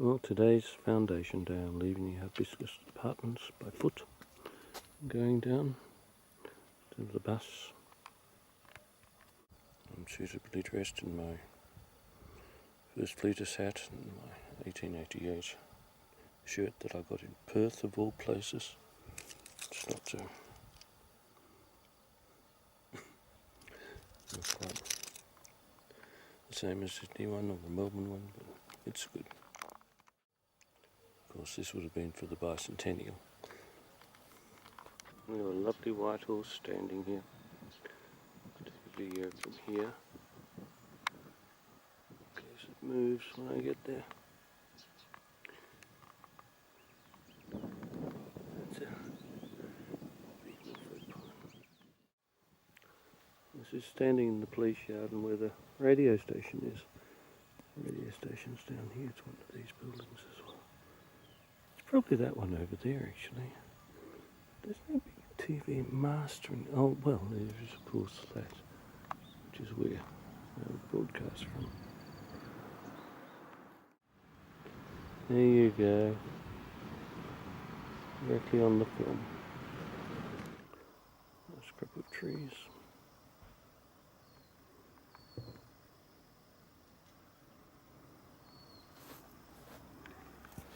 Well, today's foundation day. I'm leaving the Hibiscus Apartments by foot, going down to the bus. I'm suitably dressed in my First Fleeters hat and my 1888 shirt that I got in Perth, of all places. It's not quite the same as the Sydney one or the Melbourne one, but it's good. Of course, this would have been for the bicentennial. We have a lovely white horse standing here. I'll take a video from here. In case it moves when I get there. That's a big Norfolk pine. This is standing in the police yard and where the radio station is. The radio station's down here. It's one of these buildings as well. It's probably that one over there actually. There's no big TV mastering. Oh, well, there is of course that, which is where we broadcast from. There you go. Directly on the film. A scrap of trees.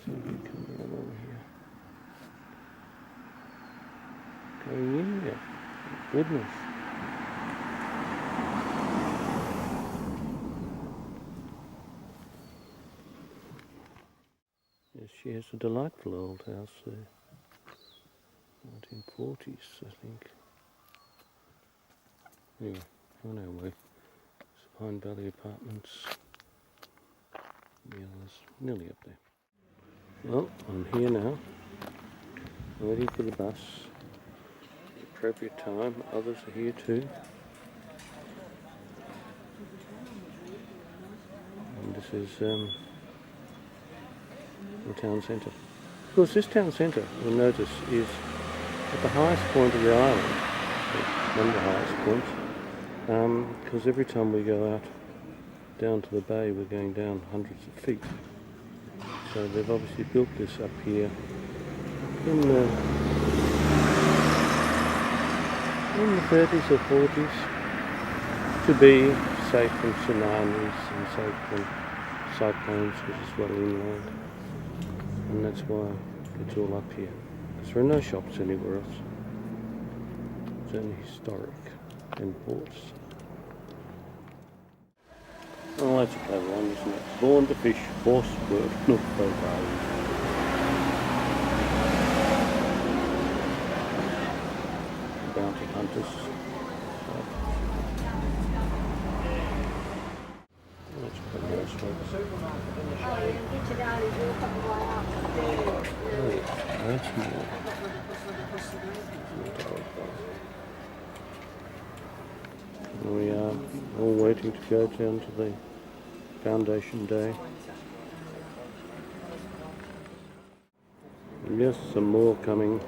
So we come along here. Going in there. Goodness. Yes, she has a delightful old house there. 1940s, I think. Anyway, on our way. It's Pine Valley Apartments. The others nearly up there. Well, I'm here now. Waiting for the bus. Appropriate time. Others are here too. And this is the town centre. Of course, this town centre, you'll notice, is at the highest point of the island. One of the highest points. Because every time we go out down to the bay, we're going down hundreds of feet. So they've obviously built this up here in the 30s or 40s to be safe from tsunamis and safe from cyclones, because it's well inland. And that's why it's all up here. Because there are no shops anywhere else. It's only historic and ports. Oh, that's a clever one, isn't it? Born to fish, horse, bird, not both islands. Bounty hunters. That's quite nice, folks. Oh, that's more. We are all waiting to go down to the foundation day. And yes, some more coming.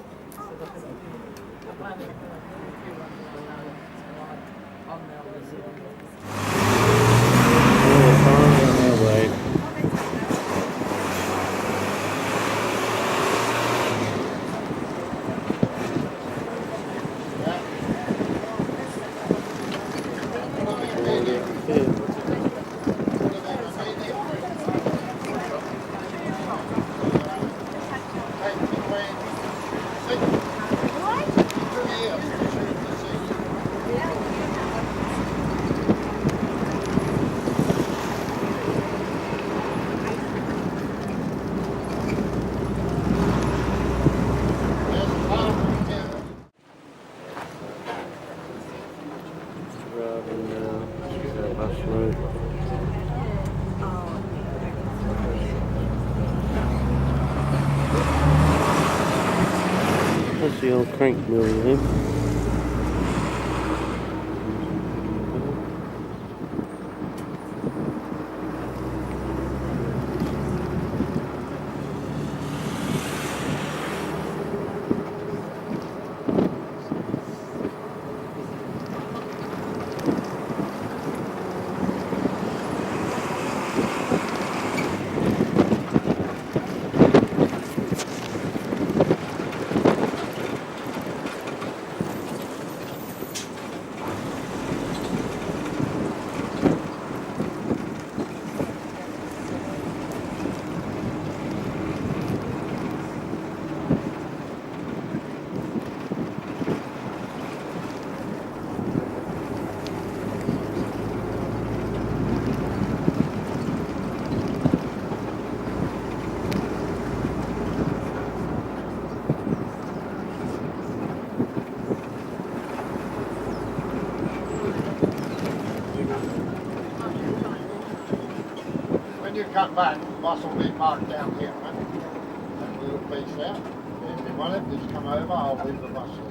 That's the old crank mill there. back, the bus will be parked down here, right? And we'll face out. If you want it, just come over, I'll leave the bus here.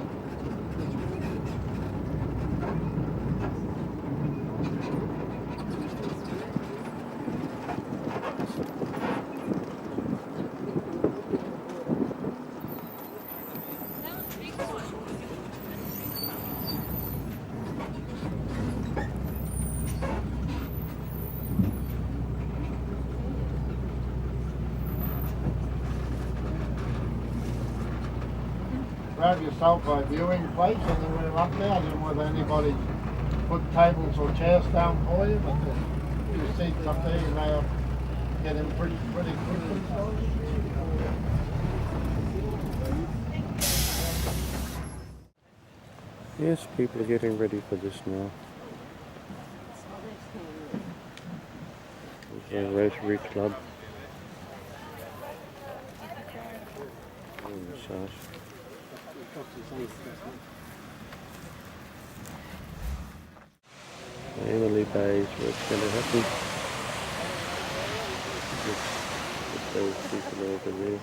Grab yourself a viewing place anywhere up there. I don't know whether anybody put tables or chairs down for you, but your seats up there, you may have get in pretty quickly. Yes, people are getting ready for this now. There's a Rotary Club. Massage. Emily Bay's where it's going to happen. With those people over there.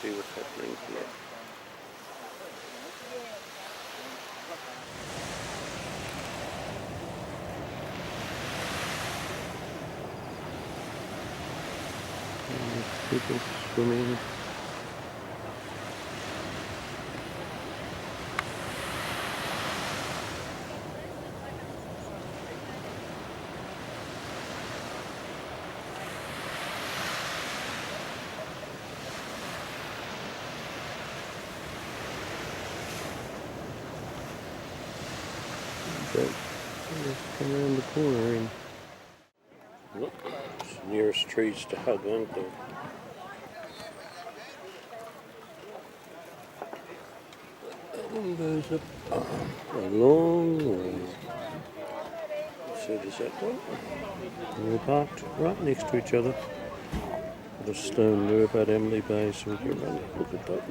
See what's happening here. People swimming. Come around the corner and look, it's the nearest trees to hug, aren't they? That one goes up a long way. So does that one? And we're parked right next to each other. Got a stone there about Emily Bay, so we can run and look at that.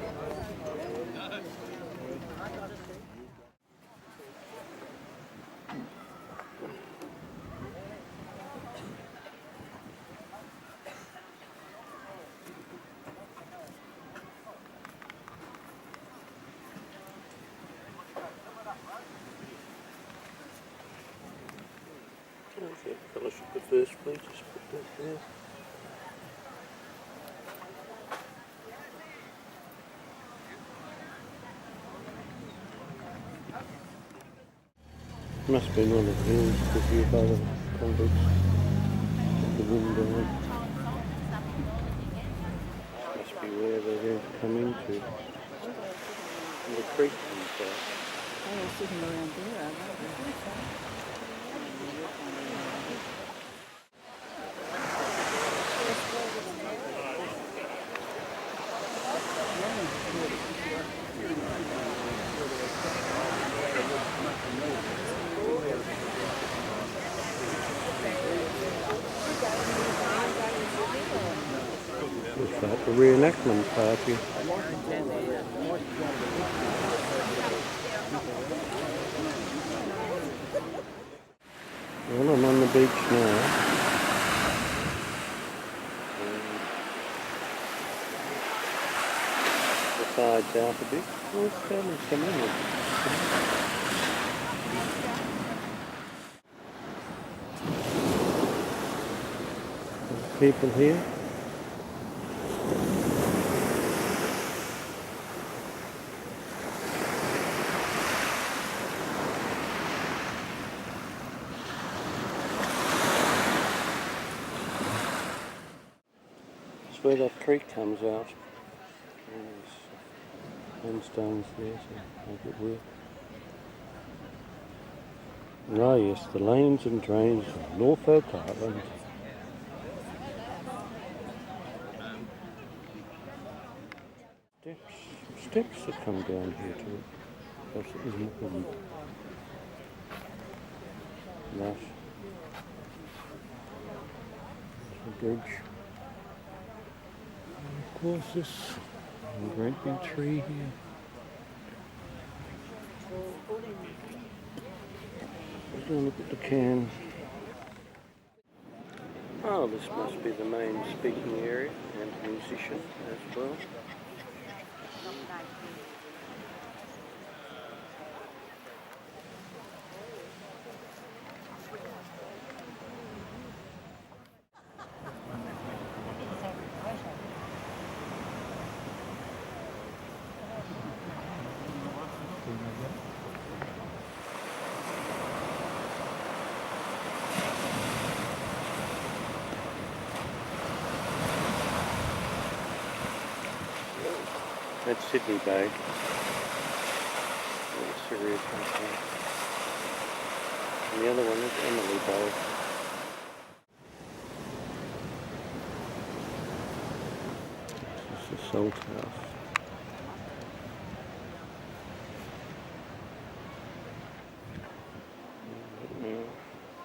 Okay, fellowship at first, please. Just put that there. Must have been one of the hills because you're by the convicts. The window. Must be where they're going to come into. And the creek comes out. I was sitting around there, I love Looks like the re-enactment party. Well, I'm on the beach now. The tide's out a bit. Oh, it's starting to come in. There's people here. Where that creek comes out. There's stones there, so make it work. Ah yes, the lanes and drains of Norfolk Island. steps that come down here to it. Perhaps it was more than that. It's a bridge. And of course this great big tree here. Let's go look at the cans. Oh, this must be the main speaking area and musician as well. That's Sydney Bay. Where the Sirius comes from. And the other one is Emily Bay. This is the salt house.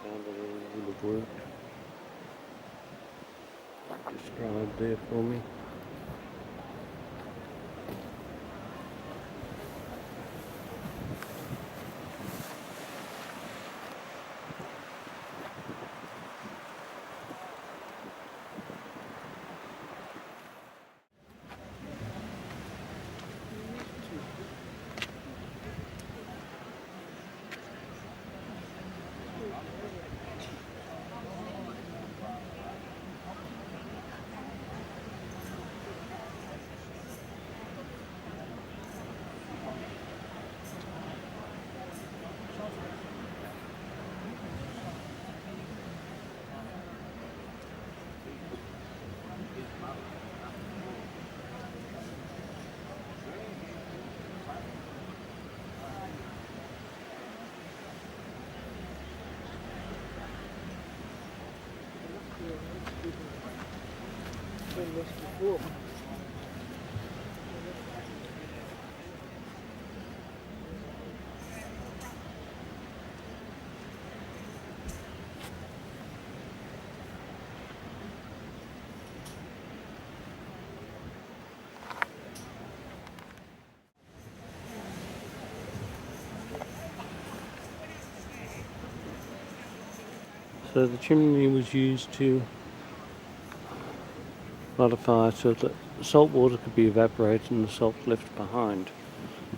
Found a little bit of work described there for me. This before. So the chimney was used to light a fire so that salt water could be evaporated and the salt left behind,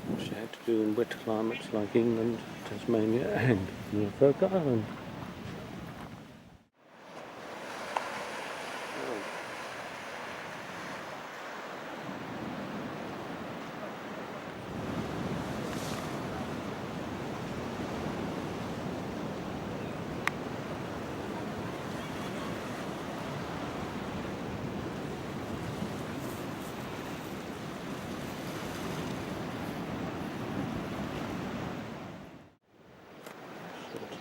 which they had to do in wet climates like England, Tasmania and Norfolk Island.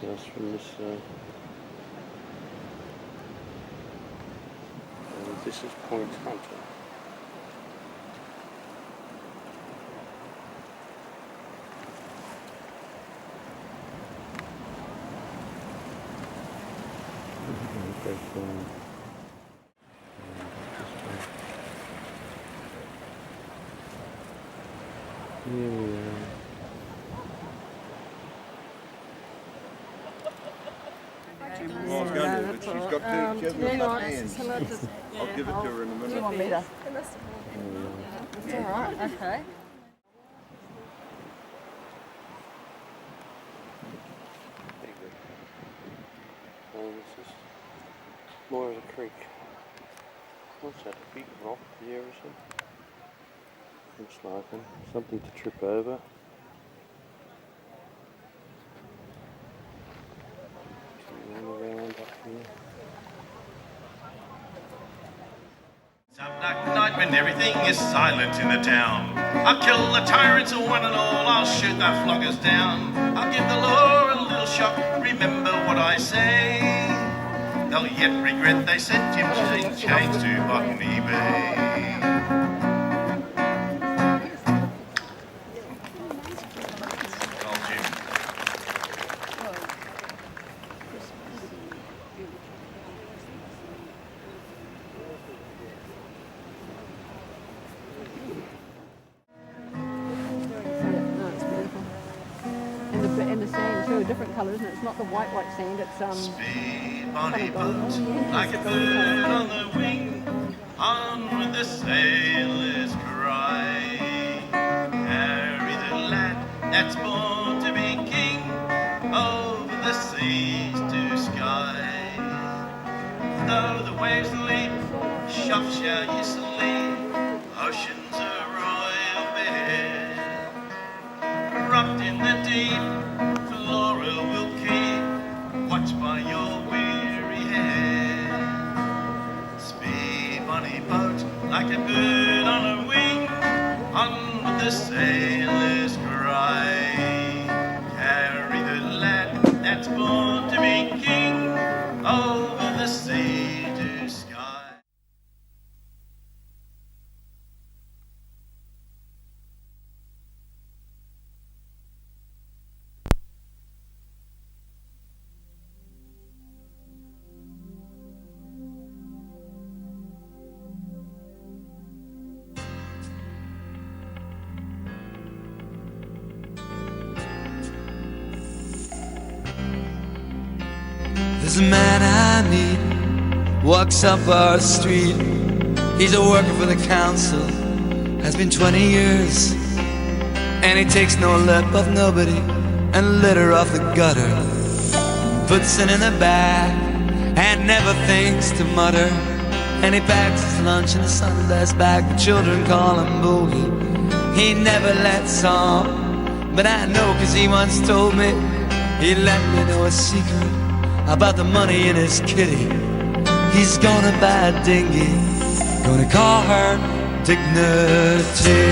Else from this and this is Point Hunter. Here we are. Well, I was going to, but she's got two, she hasn't got hands. I'll give it to her in a minute. Do you want me to? It's all right, okay. This is more of a creek. What's that, a big rock there or something? Looks like it. Something to trip over. Around up here. Some dark night when everything is silent in the town, I'll kill the tyrants one and all, I'll shoot the floggers down. I'll give the law a little shock, remember what I say. They'll yet regret they sent him in chains to Botany Bay. in the sand too, different colour, isn't it? It's not the white sand, it's Speed bonny gold. boat, Oh, like a bird on the wing, on with the sailors cry. Carry the lad that's born to be king, over the seas to sky. Though the waves leap, shop shall you sleep, ocean's a royal bed. Rocked in the deep, Flora will keep watch by your weary head. Speed bonny boat, like a bird on a wing, on with the sailors cry. Carry the lad that's born to be king, over the sea to sky. There's a man I meet, walks up our street. He's a worker for the council, has been 20 years. And he takes no lip of nobody, and litter off the gutter. Puts it in a bag, and never thinks to mutter. And he packs his lunch in a Sunday's bag. The children call him Boogie. He never lets on, but I know 'cause he once told me. He let me know a secret about the money in his kitty. He's gonna buy a dinghy, gonna call her Dignity.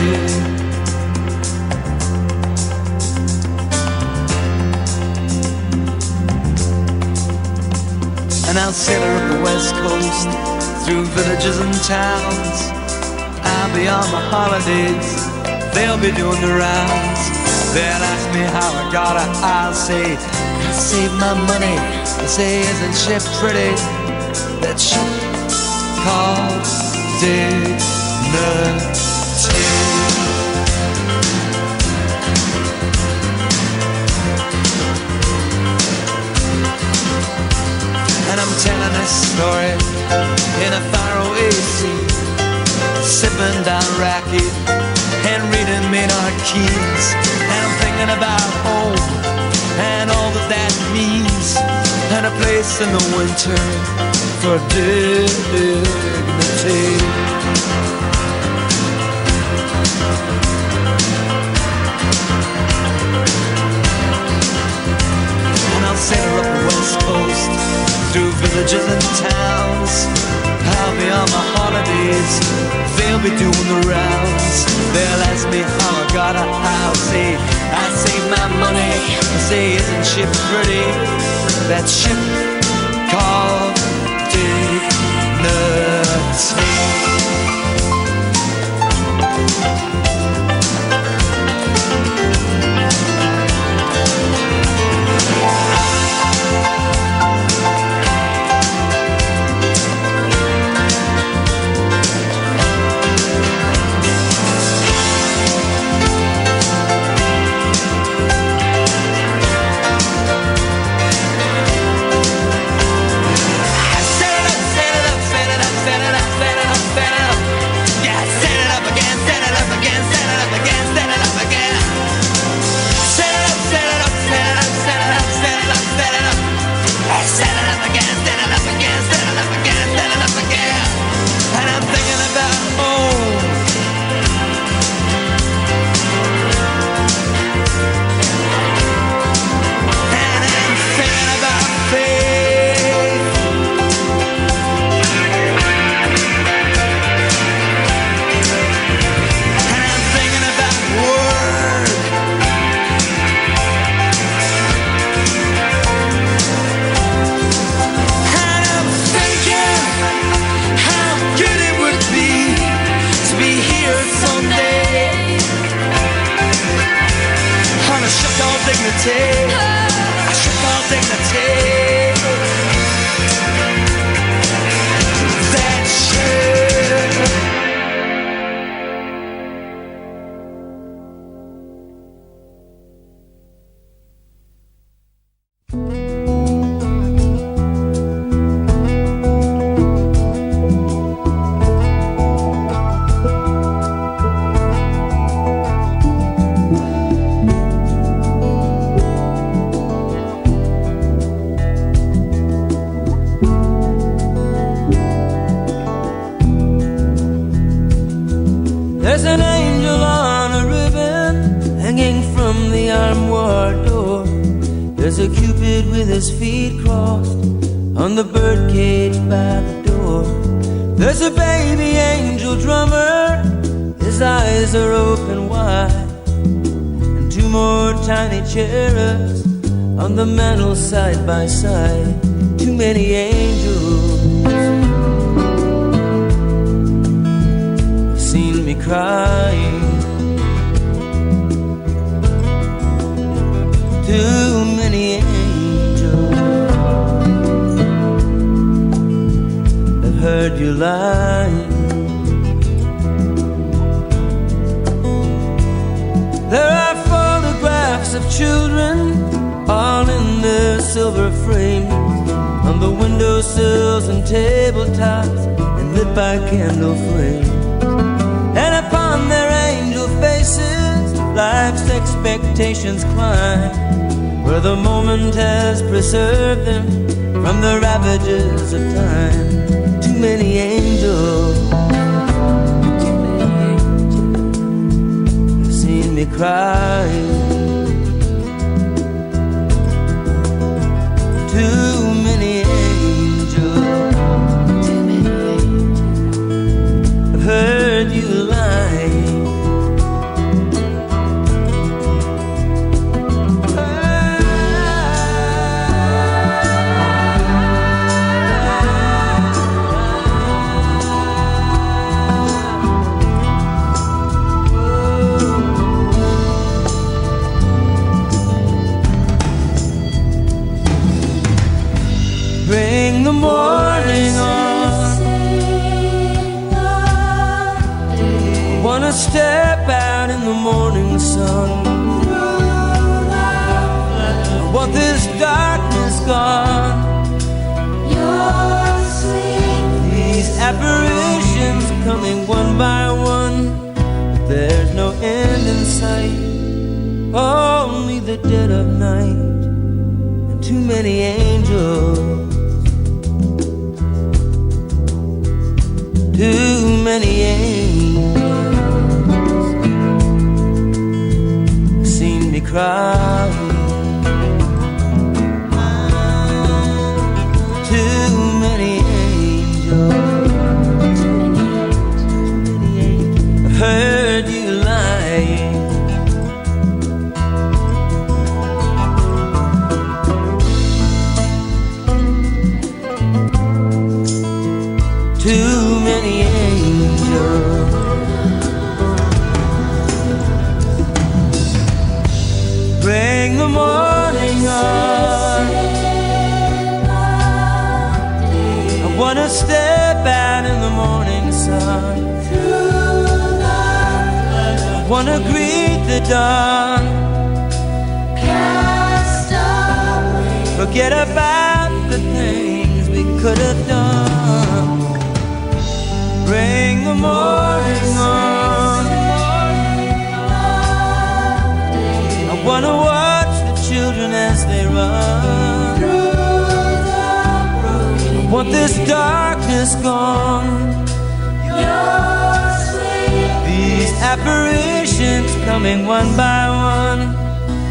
And I'll sail her up the west coast, through villages and towns. I'll be on my holidays, they'll be doing the rounds. They'll ask me how I got her, I'll say I saved my money. They say, isn't she pretty? That ship called Dignity. And I'm telling this story in a faraway sea, sipping down raki and reading Maynard Keynes. And I'm thinking about home and all that that means, and a place in the winter for dignity. And I'll sail her up the west coast, through villages and towns. I'll be on my holidays, they'll be doing the rounds. They'll ask me how I got her, I'll say I saved my money. They say, isn't she pretty? That ship called Dignity. alarm ward door. There's a Cupid with his feet crossed on the birdcage by the door. There's a baby angel drummer, his eyes are open wide, and two more tiny cherubs on the mantel side by side. Too many angels have seen me crying. Too many angels have heard you lying. There are photographs of children, all in their silver frames, on the windowsills and tabletops, and lit by candle flames. And upon their angel faces, life's expectations climb, where the moment has preserved them from the ravages of time. Too many angels have seen me crying. Too many angels have heard you lying. Bring the morning on. I wanna step out in the morning sun. I want this darkness gone. These apparitions coming one by one, but there's no end in sight, only the dead of night, and too many angels. Too many angels seen me cry. Too many angels have heard you lying. Too many angels. Bring the morning on. I wanna step out in the morning sun. I wanna greet the dawn. Forget about the things we could have done. Bring the morning on. I wanna watch the children as they run. I want this darkness gone. These apparitions coming one by one,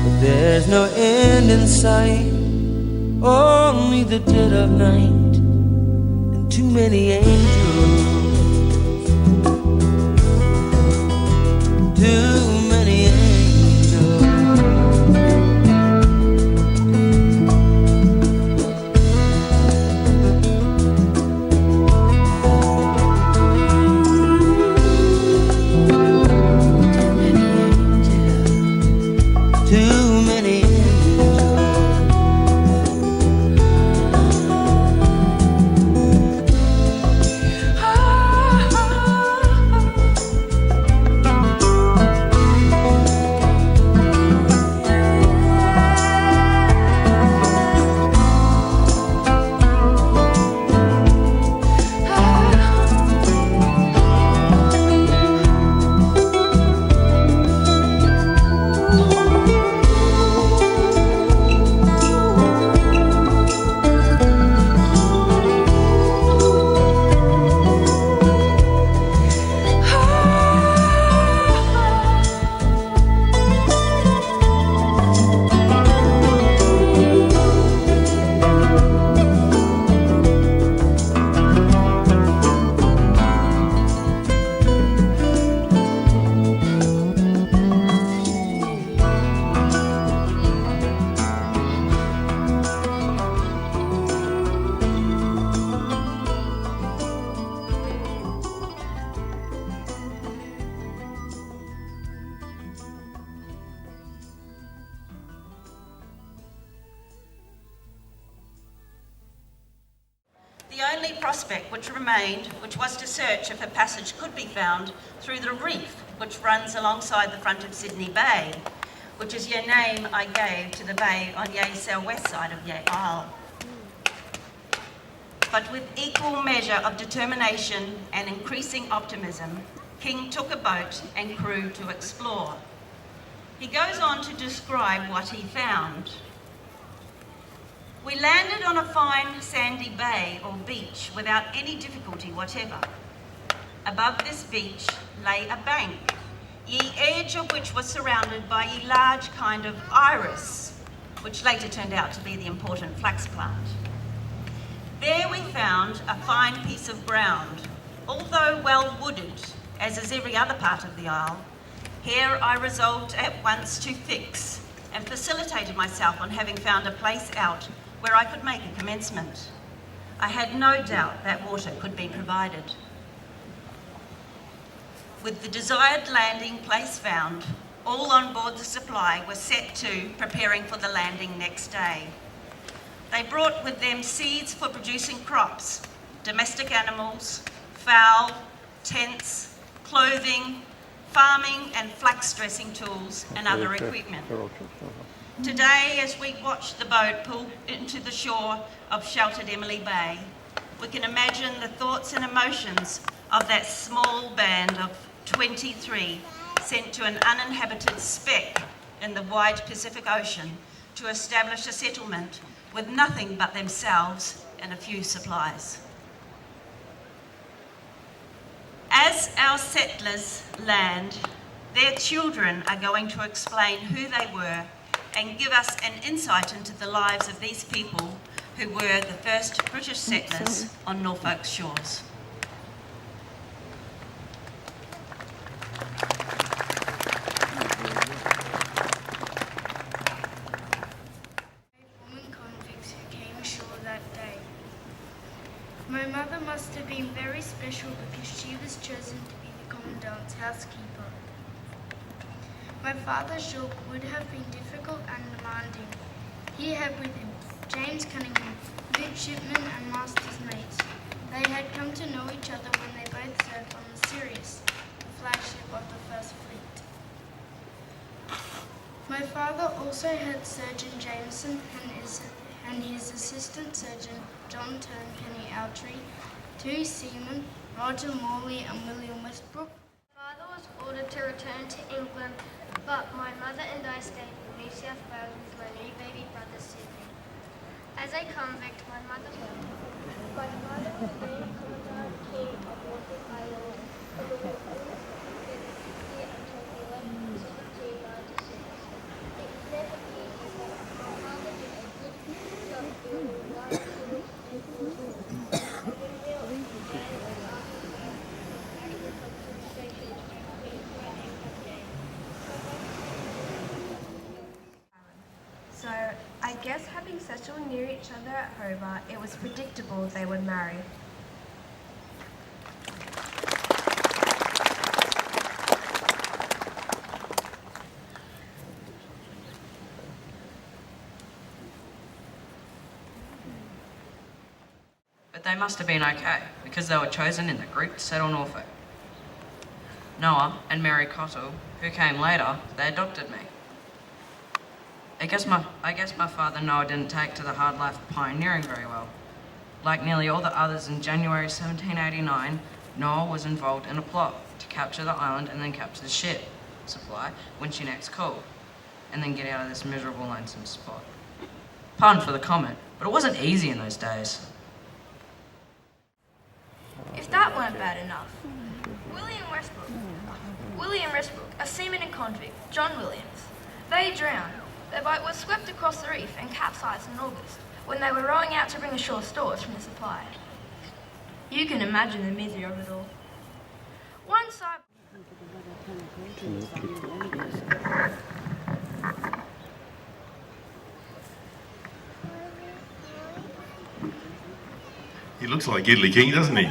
but there's no end in sight, only the dead of night, and too many angels. Too many angels. Too many The only prospect which remained, which was to search if a passage could be found through the reef which runs alongside the front of Sydney Bay, which is your name I gave to the bay on ye south-west side of ye isle. But with equal measure of determination and increasing optimism, King took a boat and crew to explore. He goes on to describe what he found. We landed on a fine sandy bay or beach without any difficulty whatever. Above this beach lay a bank, ye edge of which was surrounded by ye large kind of iris, which later turned out to be the important flax plant. There we found a fine piece of ground, although well wooded, as is every other part of the isle. Here I resolved at once to fix and facilitated myself on having found a place out where I could make a commencement. I had no doubt that water could be provided. With the desired landing place found, all on board the Supply were set to preparing for the landing next day. They brought with them seeds for producing crops, domestic animals, fowl, tents, clothing, farming and flax dressing tools and other equipment. Today, as we watch the boat pull into the shore of sheltered Emily Bay, we can imagine the thoughts and emotions of that small band of 23 sent to an uninhabited speck in the wide Pacific Ocean to establish a settlement with nothing but themselves and a few supplies. As our settlers land, their children are going to explain who they were and give us an insight into the lives of these people who were the first British settlers on Norfolk's shores. Women convicts who came ashore that day. My mother must have been very special because she was chosen to be the Commandant's housekeeper. My father's job would have been difficult and demanding. He had with him James Cunningham, midshipman and master's mate. They had come to know each other when they both served on the Sirius, the flagship of the First Fleet. My father also had Surgeon Jameson and his assistant surgeon John Turnpenny Outry, two seamen, Roger Morley and William Westbrook. My father was ordered to return to England, but my mother and I stayed in New South Wales with my new baby brother Sydney. As a convict, my mother was named Commandant King of Norfolk Island, and we were only there until we left 1796. It was never easy, but my father did a good job doing large tools and tools. So I guess having settled near each other at Hobart, it was predictable they would marry. But they must have been okay, because they were chosen in the group to settle Norfolk. Noah and Mary Cottle, who came later, they adopted me. I guess my father Noah didn't take to the hard life of pioneering very well. Like nearly all the others in January 1789, Noah was involved in a plot to capture the island and then capture the ship, Supply, when she next called, and then get out of this miserable lonesome spot. Pardon for the comment, but it wasn't easy in those days. If that weren't bad enough, William Westbrook, a seaman and convict, John Williams, they drowned. Their boat was swept across the reef and capsized in August when they were rowing out to bring ashore stores from the Supply. You can imagine the misery of it all. One side... He looks like Hilli King, doesn't he?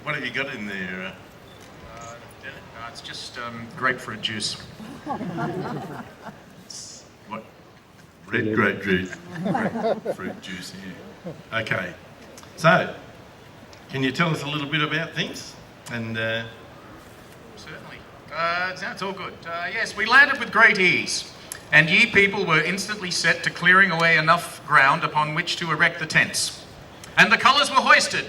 What have you got in there? It's just grapefruit juice. What? Red grapefruit fruit juice here. Okay, so can you tell us a little bit about things? And Certainly. It's all good. Yes, we landed with great ease, and ye people were instantly set to clearing away enough ground upon which to erect the tents. And the colours were hoisted.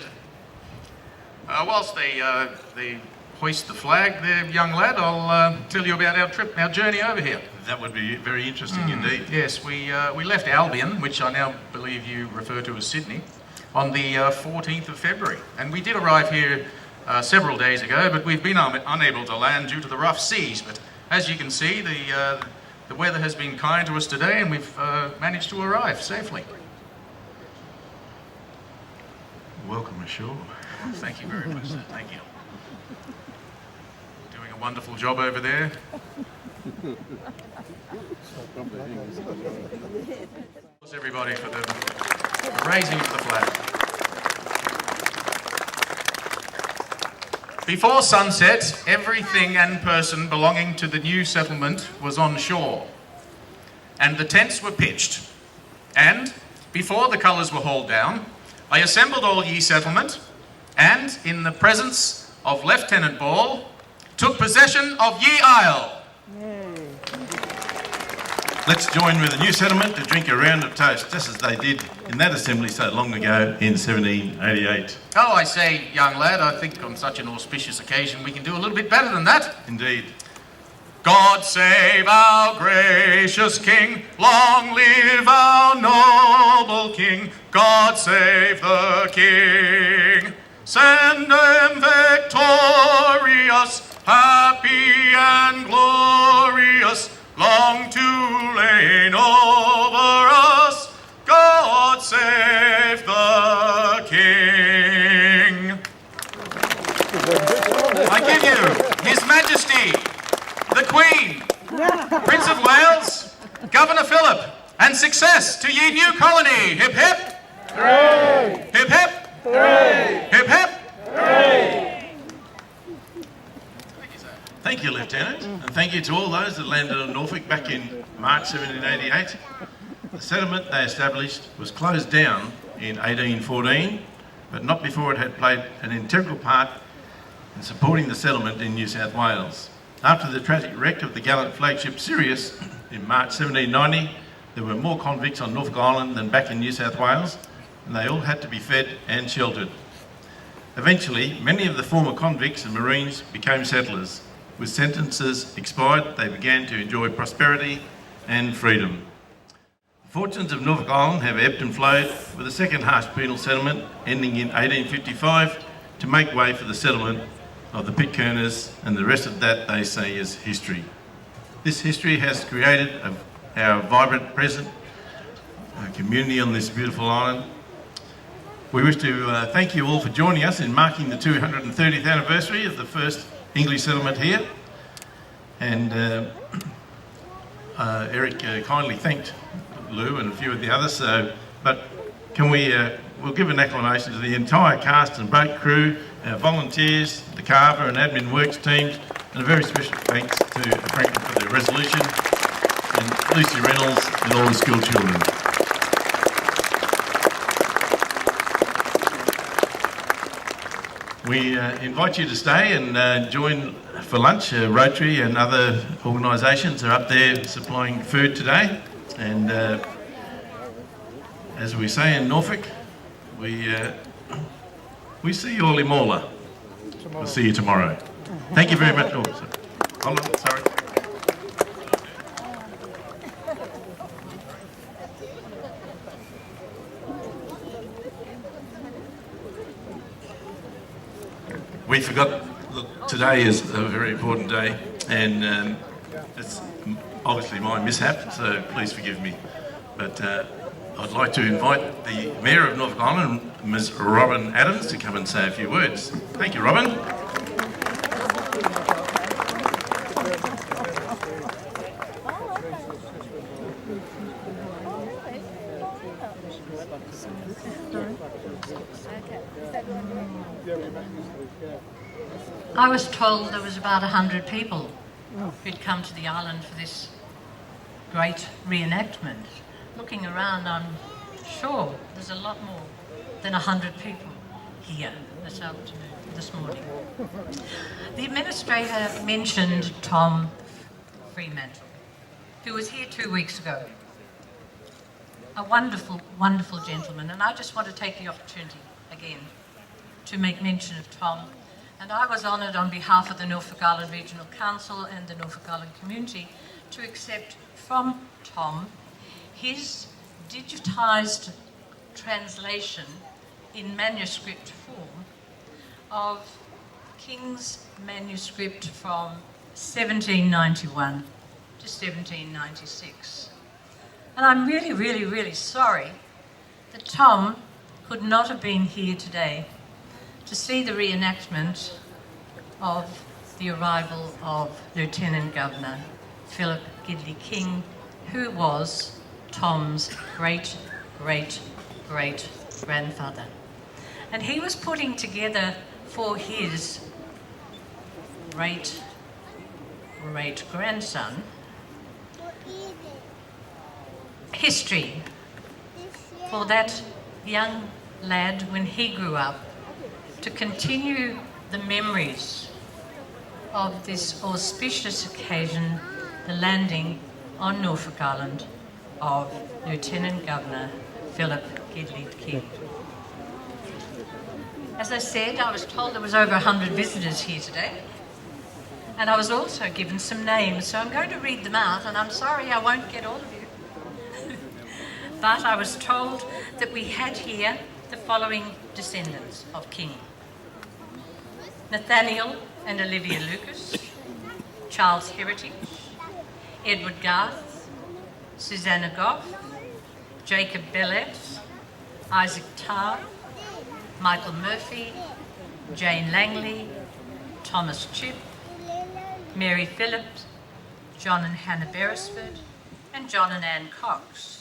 Whilst they hoist the flag there, young lad, I'll tell you about our journey over here. that would be very interesting indeed. Yes, we left Albion, which I now believe you refer to as Sydney, on the 14th of February. And we did arrive here several days ago, but we've been unable to land due to the rough seas. But as you can see, the weather has been kind to us today, and we've managed to arrive safely. Welcome ashore. Thank you very much, sir. Thank you. Doing a wonderful job over there. Thanks everybody for the raising of the flag. Before sunset, everything and person belonging to the new settlement was on shore, and the tents were pitched. And before the colours were hauled down, I assembled all ye settlement, and in the presence of Lieutenant Ball, took possession of ye isle. Let's join with the new settlement to drink a round of toast, just as they did in that assembly so long ago in 1788. Oh, I say, young lad, I think on such an auspicious occasion we can do a little bit better than that. Indeed. God save our gracious King, long live our noble King, God save the King. Send them victorious, happy and glorious, long to reign over us, God save the King. I give you His Majesty, the Queen, Prince of Wales, Governor Philip, and success to ye new colony. Hip hip! Hooray! Hip hip! Hooray! Hip hip! Hooray! Thank you, Lieutenant, and thank you to all those that landed on Norfolk back in March 1788. The settlement they established was closed down in 1814, but not before it had played an integral part in supporting the settlement in New South Wales. After the tragic wreck of the gallant flagship Sirius in March 1790, there were more convicts on Norfolk Island than back in New South Wales, and they all had to be fed and sheltered. Eventually, many of the former convicts and Marines became settlers. With sentences expired, they began to enjoy prosperity and freedom. The fortunes of Norfolk Island have ebbed and flowed, with a second harsh penal settlement ending in 1855 to make way for the settlement of the Pitcairners, and the rest of that, they say, is history. This history has created our vibrant present community on this beautiful island. We wish to thank you all for joining us in marking the 230th anniversary of the first English settlement here. And Eric kindly thanked Lou and a few of the others, but can we'll give an acclamation to the entire cast and boat crew, our volunteers, the carver and admin works teams, and a very special thanks to Franklin for their resolution, and Lucy Reynolds and all the school children. We invite you to stay and join for lunch. Rotary and other organisations are up there supplying food today, and as we say in Norfolk, we see you all in Mola. We'll see you tomorrow. Thank you very much. Oh, hold on, sorry. We forgot, look, today is a very important day, and it's obviously my mishap, so please forgive me. But I'd like to invite the Mayor of Norfolk Island, Ms. Robin Adams, to come and say a few words. Thank you, Robin. I was told there was about 100 people who'd come to the island for this great reenactment. looking around, I'm sure there's a lot more than 100 people here this morning. The administrator mentioned Tom Fremantle, who was here 2 weeks ago. A wonderful, wonderful gentleman, and I just want to take the opportunity again to make mention of Tom. And I was honoured on behalf of the Norfolk Island Regional Council and the Norfolk Island community to accept from Tom his digitised translation in manuscript form of King's manuscript from 1791 to 1796. And I'm really, really, really sorry that Tom could not have been here today to see the reenactment of the arrival of Lieutenant Governor Philip Gidley King, who was Tom's great, great, great grandfather. And he was putting together for his great, great grandson history for that young lad when he grew up, to continue the memories of this auspicious occasion, the landing on Norfolk Island of Lieutenant Governor Philip Gidley King. As I said, I was told there was over 100 visitors here today, and I was also given some names, so I'm going to read them out, and I'm sorry I won't get all of you. But I was told that we had here the following descendants of King: Nathaniel and Olivia Lucas, Charles Heritage, Edward Garth, Susanna Goff, Jacob Bellet, Isaac Tarr, Michael Murphy, Jane Langley, Thomas Chipp, Mary Phillips, John and Hannah Beresford, and John and Anne Cox.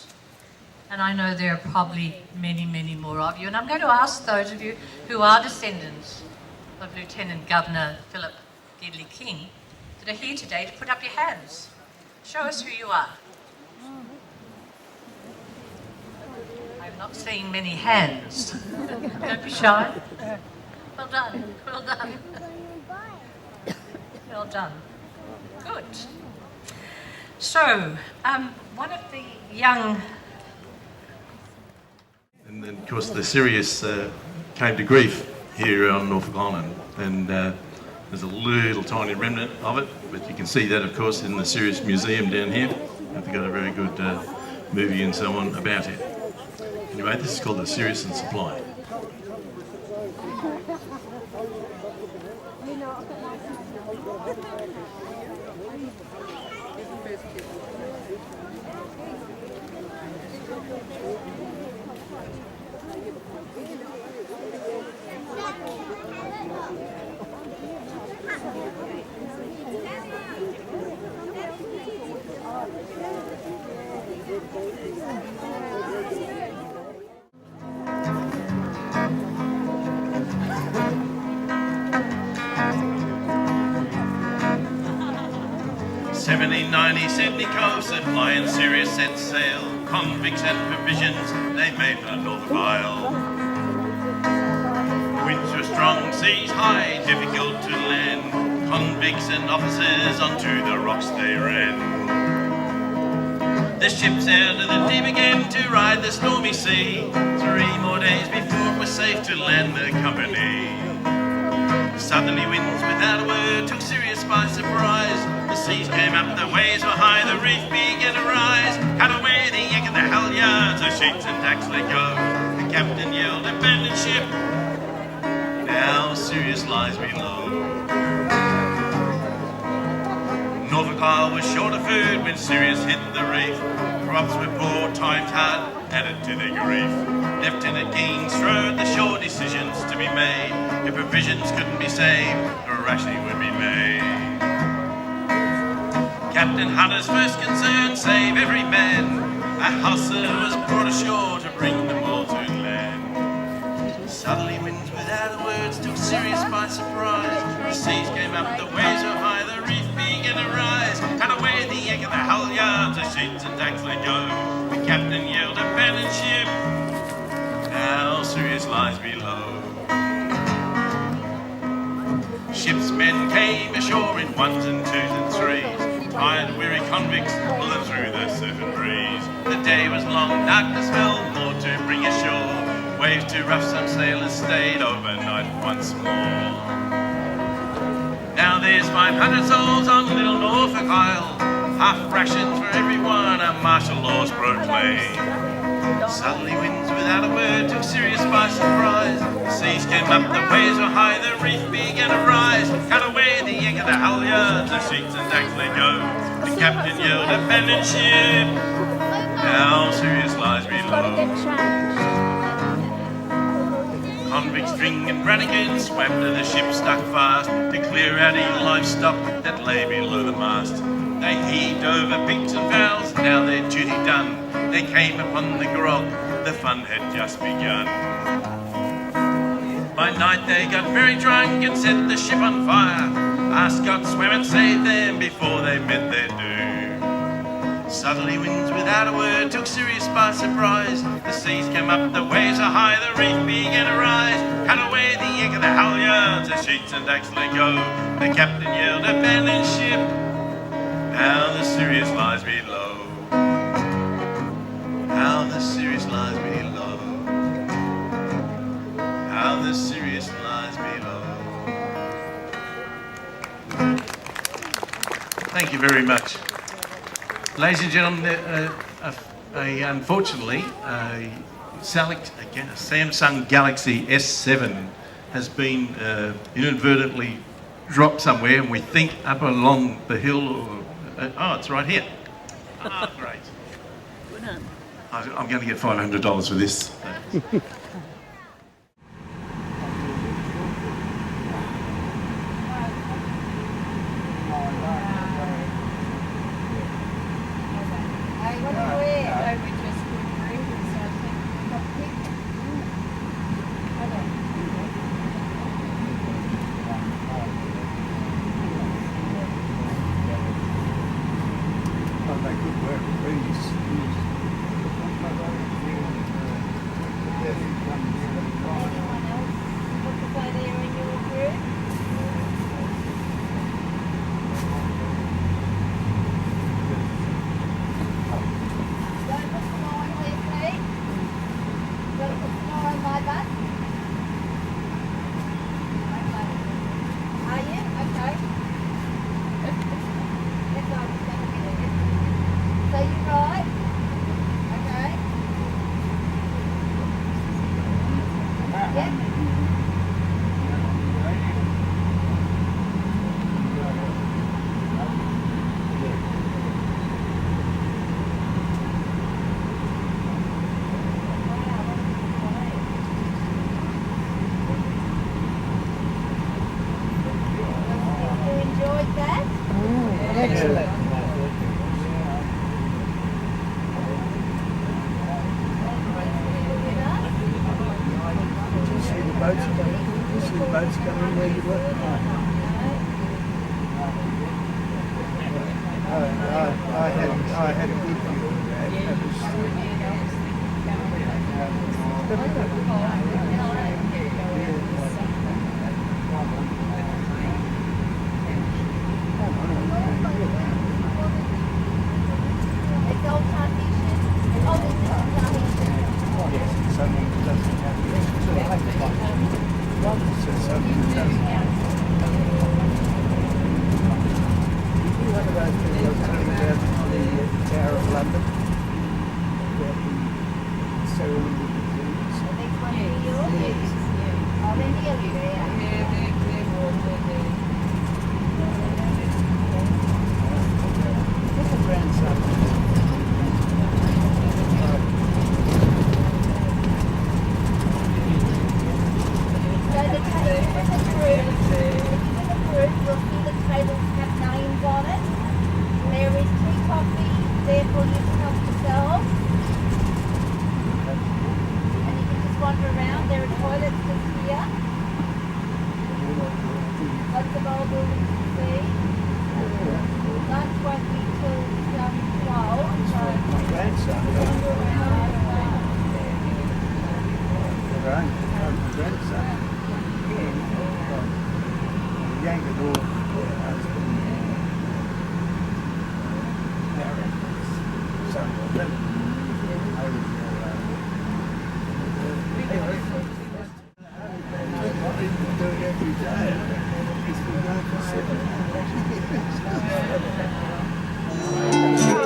And I know there are probably many, many more of you, and I'm going to ask those of you who are descendants of Lieutenant Governor Philip Gidley King that are here today to put up your hands. Show us who you are. I'm not seeing many hands. Don't be shy. Well done, well done. Well done. Good. So, one of the young... And then, of course, the Sirius came to grief here on Norfolk Island, and there's a little tiny remnant of it, but you can see that, of course, in the Sirius Museum down here. They've got a very good movie and so on about it. Anyway, this is called the Sirius and Supply. Sydney coast at flying Sirius set sail. Convicts and provisions they made for the Norfolk Isle. Winds were strong, seas high, difficult to land. Convicts and officers onto the rocks they ran. The ship sailed to the deep again to ride the stormy sea. 3 more days before it was safe to land the company. Southerly winds without a word took Sirius by surprise. The seas came up, the waves were high, the reef began to rise. Cut away the yank and the halyards, the sheets and tacks let go. The captain yelled, abandon ship. Now Sirius lies below. Norfolk Isle was short of food when Sirius hit the reef. Crops were poor, times hard, added to their grief. Lieutenant King strode the shore decisions to be made. If provisions couldn't be saved, a rationing would be made. Captain Hunter's first concern, save every man. A hawser was brought ashore to bring them all to land. Southerly winds without words took Sirius by surprise. The seas came up, the waves were high, the reef began to rise. Cut away the yank of the halyards, the sheets and tacks let go. The captain below. Ship's men came ashore in ones and twos and threes, tired, weary convicts pulling through the surf and breeze. The day was long, darkness fell, more to bring ashore. Waves too rough, some sailors stayed overnight once more. Now there's 500 souls on little Norfolk Isle, half rations for everyone, a martial law's proclaimed. Suddenly winds without a word took Sirius by surprise. The seas came up, the waves were high, the reef began to rise. Cut away the anchor, the halyards, the sheets and decks let go. The captain yelled, abandon ship, now Sirius lies below. Convicts, String and Brannigan swam to the ship stuck fast to clear out any livestock that lay below the mast. They heaved over pigs and fowls, now their duty done. They came upon the grog, the fun had just begun. By night they got very drunk and set the ship on fire. Ascot swam and saved them before they met their doom. Suddenly winds without a word took Sirius by surprise. The seas came up, the waves are high, the reef began to rise. Cut away the anchor, the halyards, the sheets and decks let go. The captain yelled, abandon ship, now the Sirius lies below. How the Sirius lies below. How the Sirius lies below. Thank you very much. Ladies and gentlemen, unfortunately, a Samsung Galaxy S7 has been inadvertently dropped somewhere, and we think up along the hill. Oh, it's right here. Ah, great. I'm going to get $500 for this. I had a good view of that.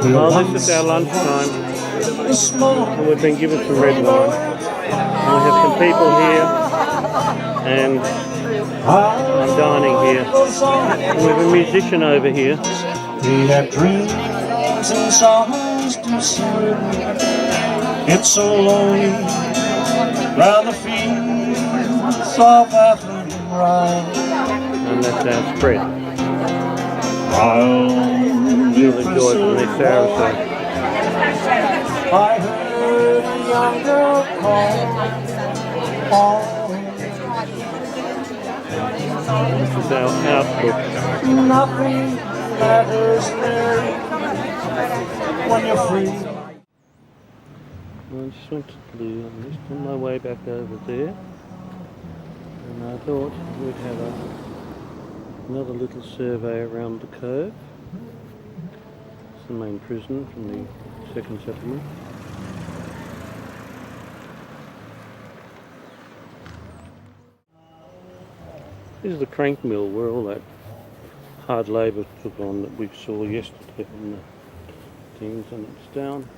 Well, this is our lunchtime, and we've been given some red wine. And we have some people here, and I'm dining here. And we have a musician over here. We have dreams and songs to sing. It's so lonely round the fields of Athlone Ride. And that's our spread. You'll enjoy from this hour or so. I heard a young girl call. This is our outlook. Nothing matters there when you're free. I just went to Blue. I'm just on my way back over there. And I thought we'd have another little survey around the cove. It's the main prison from the second settlement. This is the crank mill where all that hard labour took on that we saw yesterday in the things, and it's down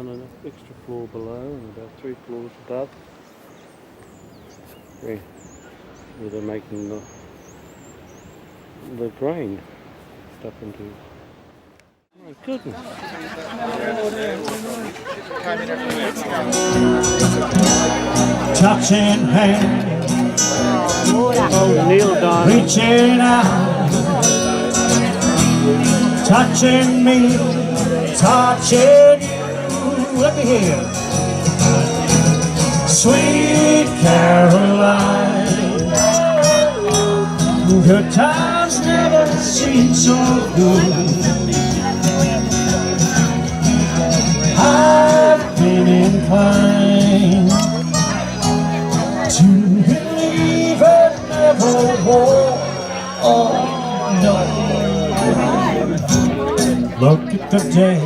an extra floor below and about 3 floors above, where they're making the grain stuff into. My goodness. Touching hands. Oh, Neil Diamond. Reaching out, touching me, touching you. Let me hear. Sweet Caroline, good times never seem so good. I've been inclined to believe it never war. Oh no. Look at the day.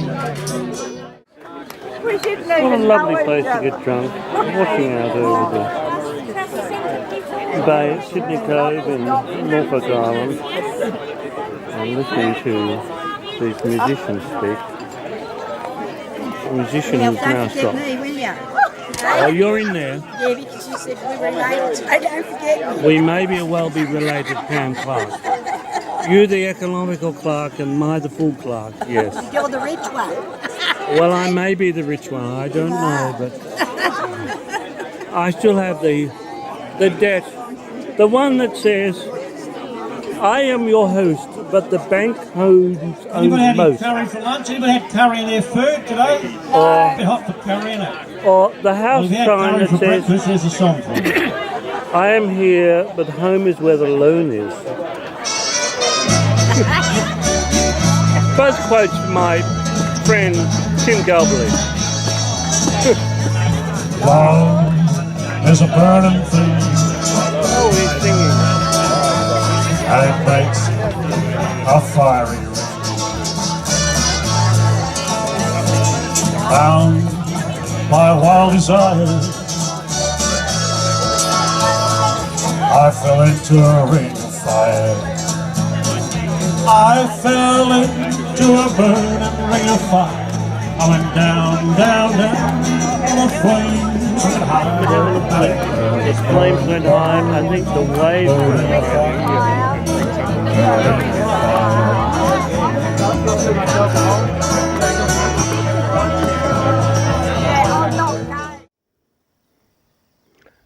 What a lovely place to get drunk. Walking out over the bay at Sydney Cove in Norfolk Island and listening to these musicians speak. The musician who's now stopped. Oh, you're in there? Yeah, because you said we were related. So don't forget me. We may be well be related, Pam Clark. You the economical clerk and I the full clerk, yes. You're the rich one. Well, I may be the rich one, I don't know, but I still have the debt. The one that says, I am your host, but the bank owns Anybody had most. curry for lunch? Anybody had curry in their food today? A bit hot for curry, isn't it? Or the house sign that says, breakfast, there's a song for you. I am here, but home is where the loan is. Both quotes from my friend Tim Galbraith. Love is a burning thing. Oh, he's singing. And it makes a fiery ring. Bound by wild desire, I fell into a ring of fire. I fell into a burning ring of fire. I went down, down, down, and the flames went high. The flames went high, I think the waves went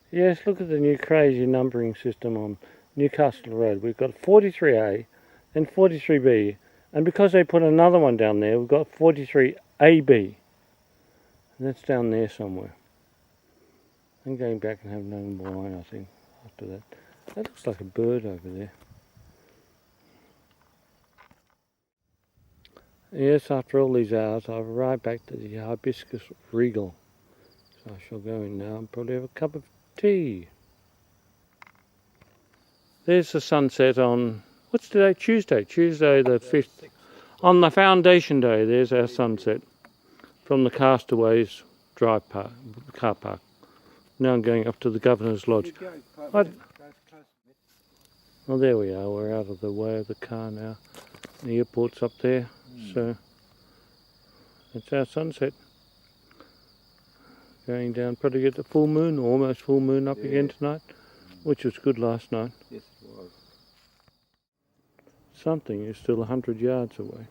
Yes, look at the new crazy numbering system on Newcastle Road. We've got 43A and 43B, and because they put another one down there, we've got 43AB. And that's down there somewhere. I'm going back and having another wine, I think, after that. That looks like a bird over there. Yes, after all these hours, I've arrived back to the Hibiscus Regal. So I shall go in now and probably have a cup of tea. There's the sunset on, what's today? Tuesday the 5th. On the foundation day, there's our sunset from the Castaways car park. Now I'm going up to the Governor's Lodge. Well, there we are. We're out of the way of the car now. The airport's up there, so That's our sunset. Going down, probably get the full moon, almost full moon up again tonight, which was good last night. Yes, it was. Something is still 100 yards away.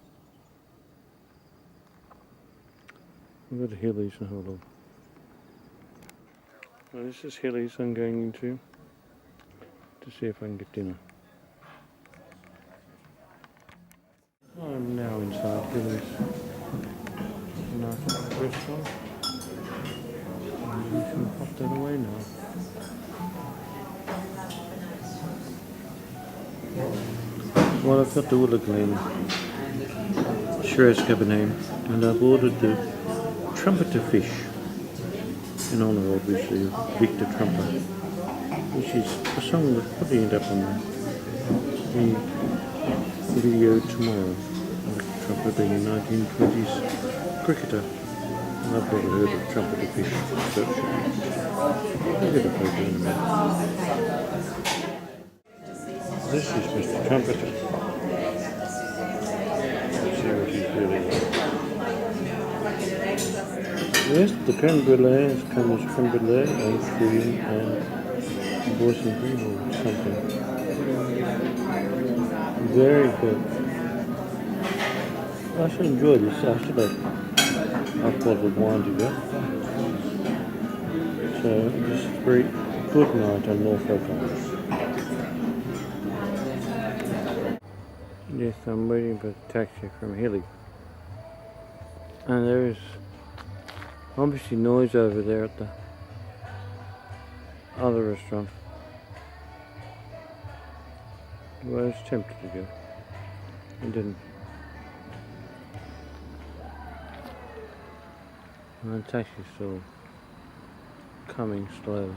We've got the Hillies, hold on. Well, this is Hillies I'm going into to see if I can get dinner. I'm now inside Hillies. Nice restaurant. You can pop that away now. Well, I've got the Woolagleen Shiraz Cabernet, and I've ordered the trumpeter fish in honour, obviously, of Victor Trumper, which is a song that will probably end up on the video tomorrow. Victor Trumper being a 1920s cricketer, and I've never heard of trumpeter fish, so I'll get a photo in a minute. This is Mr. Trumpeter. Let's see what he's really like. Yes, the creme brulee comes creme brulee and cream and boiling cream or something. Very good. I should enjoy this. I should have a bottle of wine to go. So this is a very good night on Norfolk Island. Yes, I'm waiting for the taxi from Hilli. And there is obviously noise over there at the other restaurant. Well, I was tempted to go. I didn't. And the taxi's still coming slowly.